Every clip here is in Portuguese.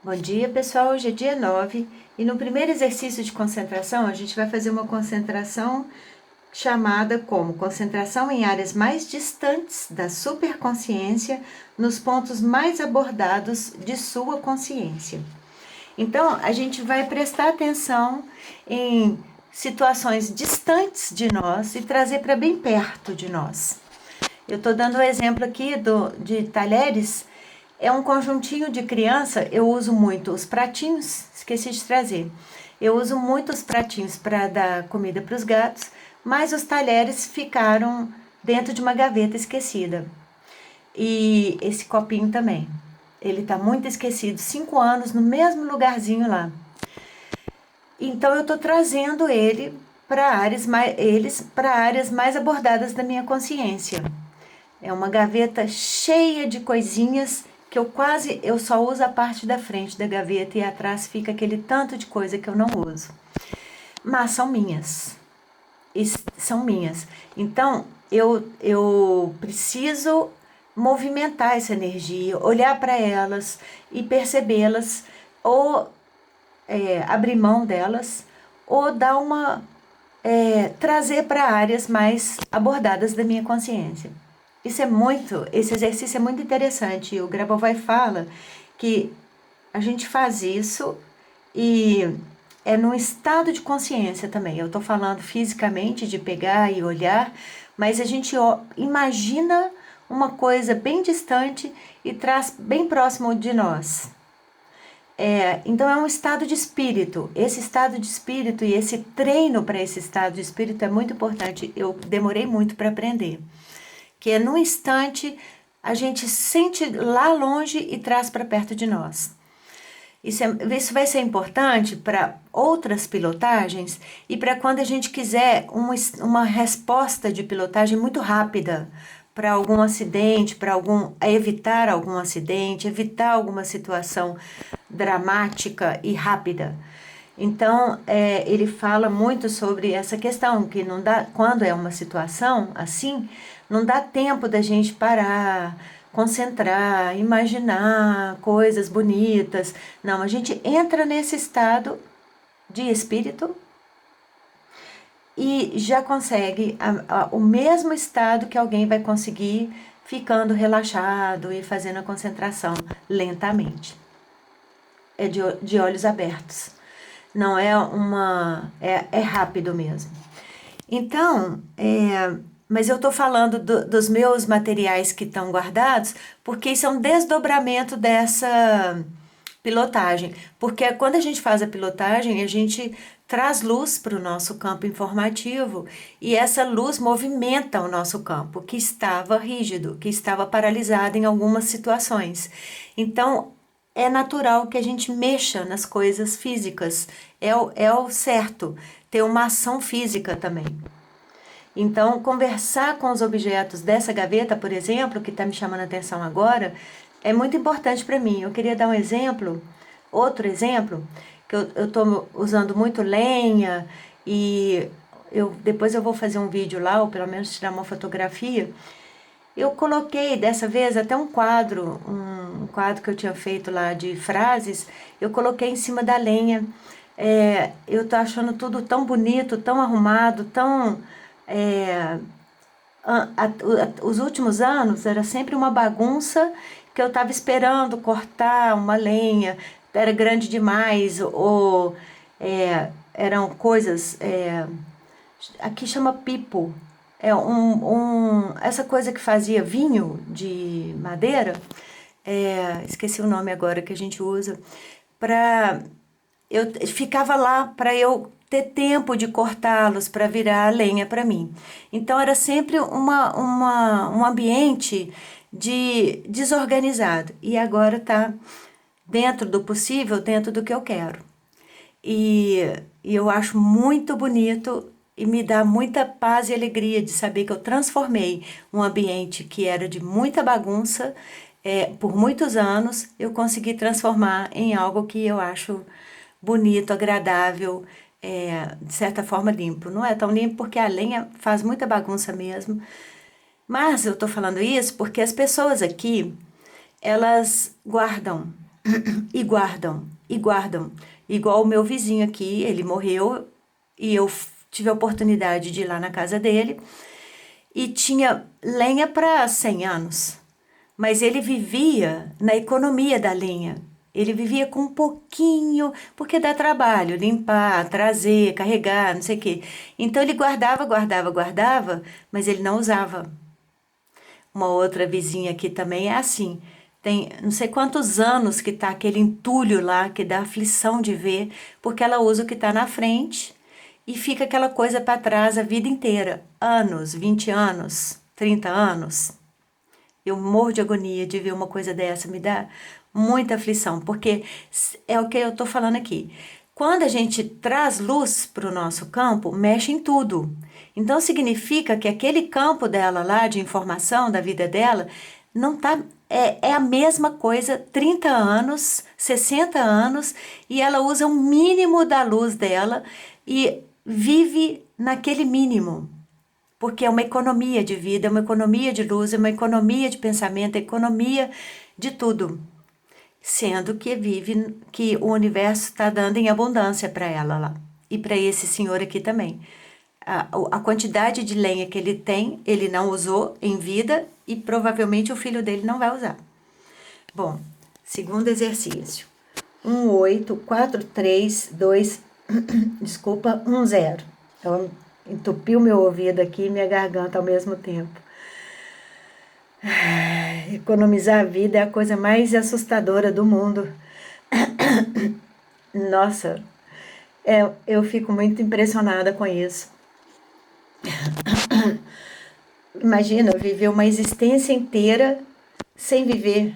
Bom dia, pessoal. Hoje é dia 9 e no primeiro exercício de concentração a gente vai fazer uma concentração chamada como concentração em áreas mais distantes da superconsciência, nos pontos mais abordados de sua consciência. Então, a gente vai prestar atenção em situações distantes de nós e trazer para bem perto de nós. Eu estou dando o exemplo aqui de talheres. É um conjuntinho de criança, eu uso muito os pratinhos, esqueci de trazer. Eu uso muito os pratinhos para dar comida para os gatos, mas os talheres ficaram dentro de uma gaveta esquecida. E esse copinho também. Ele está muito esquecido, 5 anos no mesmo lugarzinho lá. Então eu estou trazendo eles para áreas mais abordadas da minha consciência. É uma gaveta cheia de coisinhas que eu só uso a parte da frente da gaveta e atrás fica aquele tanto de coisa que eu não uso. Mas são minhas. São minhas. Então, eu preciso movimentar essa energia, olhar para elas e percebê-las, ou abrir mão delas, ou trazer para áreas mais abordadas da minha consciência. Esse exercício é muito interessante. O Grabovoi fala que a gente faz isso e é num estado de consciência também. Eu estou falando fisicamente de pegar e olhar, mas a gente imagina uma coisa bem distante e traz bem próximo de nós. Então é um estado de espírito. Esse estado de espírito e esse treino para esse estado de espírito é muito importante. Eu demorei muito para aprender. Que é num instante a gente sente lá longe e traz para perto de nós. Isso vai ser importante para outras pilotagens e para quando a gente quiser uma resposta de pilotagem muito rápida para algum acidente, evitar algum acidente, evitar alguma situação dramática e rápida. Então, ele fala muito sobre essa questão, que não dá, quando é uma situação assim, não dá tempo da gente parar, concentrar, imaginar coisas bonitas. Não, a gente entra nesse estado de espírito e já consegue o mesmo estado que alguém vai conseguir ficando relaxado e fazendo a concentração lentamente. É de olhos abertos. Não é é rápido mesmo. Então, mas eu estou falando dos meus materiais que estão guardados, porque isso é um desdobramento dessa pilotagem. Porque quando a gente faz a pilotagem, a gente traz luz para o nosso campo informativo e essa luz movimenta o nosso campo, que estava rígido, que estava paralisado em algumas situações. Então, é natural que a gente mexa nas coisas físicas. É o certo, ter uma ação física também. Então, conversar com os objetos dessa gaveta, por exemplo, que está me chamando a atenção agora, é muito importante para mim. Eu queria dar outro exemplo, que eu estou usando muito lenha e depois eu vou fazer um vídeo lá, ou pelo menos tirar uma fotografia. Eu coloquei dessa vez até um quadro que eu tinha feito lá de frases, eu coloquei em cima da lenha. Eu tô achando tudo tão bonito, tão arrumado, tão. Os últimos anos era sempre uma bagunça que eu estava esperando cortar uma lenha, era grande demais, ou eram coisas. Aqui chama pipo. Essa coisa que fazia vinho de madeira, esqueci o nome agora que a gente usa, eu ficava lá para eu ter tempo de cortá-los para virar lenha para mim. Então era sempre um ambiente desorganizado e agora está dentro do possível, dentro do que eu quero. E eu acho muito bonito e me dá muita paz e alegria de saber que eu transformei um ambiente que era de muita bagunça, por muitos anos, eu consegui transformar em algo que eu acho bonito, agradável, de certa forma limpo. Não é tão limpo porque a lenha faz muita bagunça mesmo, mas eu estou falando isso porque as pessoas aqui, elas guardam e guardam, e guardam. Igual o meu vizinho aqui, ele morreu e eu tive a oportunidade de ir lá na casa dele e tinha lenha para 100 anos, mas ele vivia na economia da lenha. Ele vivia com um pouquinho, porque dá trabalho, limpar, trazer, carregar, não sei o quê. Então ele guardava, guardava, guardava, mas ele não usava. Uma outra vizinha aqui também é assim. Tem não sei quantos anos que tá aquele entulho lá, que dá aflição de ver, porque ela usa o que tá na frente e fica aquela coisa para trás a vida inteira. Anos, 20 anos, 30 anos. Eu morro de agonia de ver uma coisa dessa, me dá muita aflição, porque é o que eu estou falando aqui. Quando a gente traz luz para o nosso campo, mexe em tudo. Então significa que aquele campo dela lá de informação da vida dela não tá é a mesma coisa 30 anos, 60 anos e ela usa o mínimo da luz dela e vive naquele mínimo. Porque é uma economia de vida, é uma economia de luz, é uma economia de pensamento, é economia de tudo. Sendo que vive, que o universo está dando em abundância para ela lá. E para esse senhor aqui também. A quantidade de lenha que ele tem, ele não usou em vida e provavelmente o filho dele não vai usar. Bom, segundo exercício. 8, 4, 3, 2, desculpa, 1, 0. Então, entupiu meu ouvido aqui e minha garganta ao mesmo tempo. Economizar a vida é a coisa mais assustadora do mundo. Nossa, eu fico muito impressionada com isso. Imagina, viver uma existência inteira sem viver,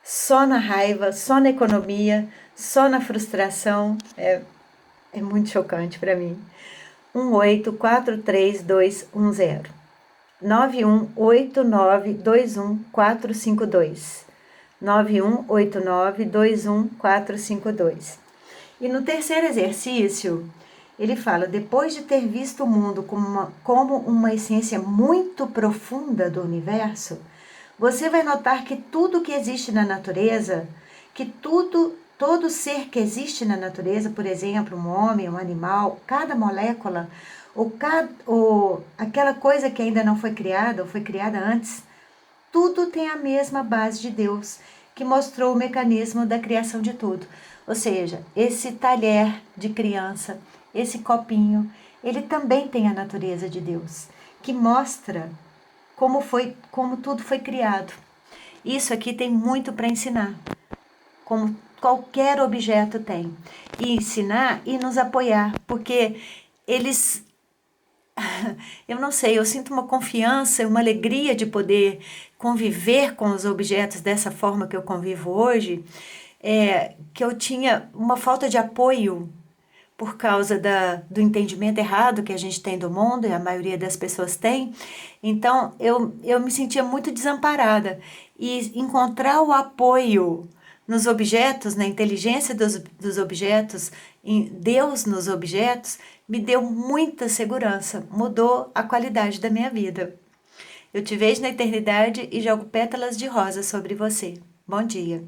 só na raiva, só na economia, só na frustração. É muito chocante para mim. 1843210 918921 918921 E no terceiro exercício, ele fala: depois de ter visto o mundo como uma essência muito profunda do universo, você vai notar que tudo que existe na natureza, todo ser que existe na natureza, por exemplo, um homem, um animal, cada molécula, ou aquela coisa que ainda não foi criada, ou foi criada antes, tudo tem a mesma base de Deus, que mostrou o mecanismo da criação de tudo. Ou seja, esse talher de criança, esse copinho, ele também tem a natureza de Deus, que mostra como tudo foi criado. Isso aqui tem muito para ensinar, como qualquer objeto tem. E ensinar e nos apoiar, porque eles eu não sei, eu sinto uma confiança, uma alegria de poder conviver com os objetos dessa forma que eu convivo hoje, que eu tinha uma falta de apoio por causa do entendimento errado que a gente tem do mundo, e a maioria das pessoas tem. Então, eu me sentia muito desamparada. E encontrar o apoio nos objetos, na inteligência dos objetos, em Deus nos objetos, me deu muita segurança, mudou a qualidade da minha vida. Eu te vejo na eternidade e jogo pétalas de rosa sobre você. Bom dia.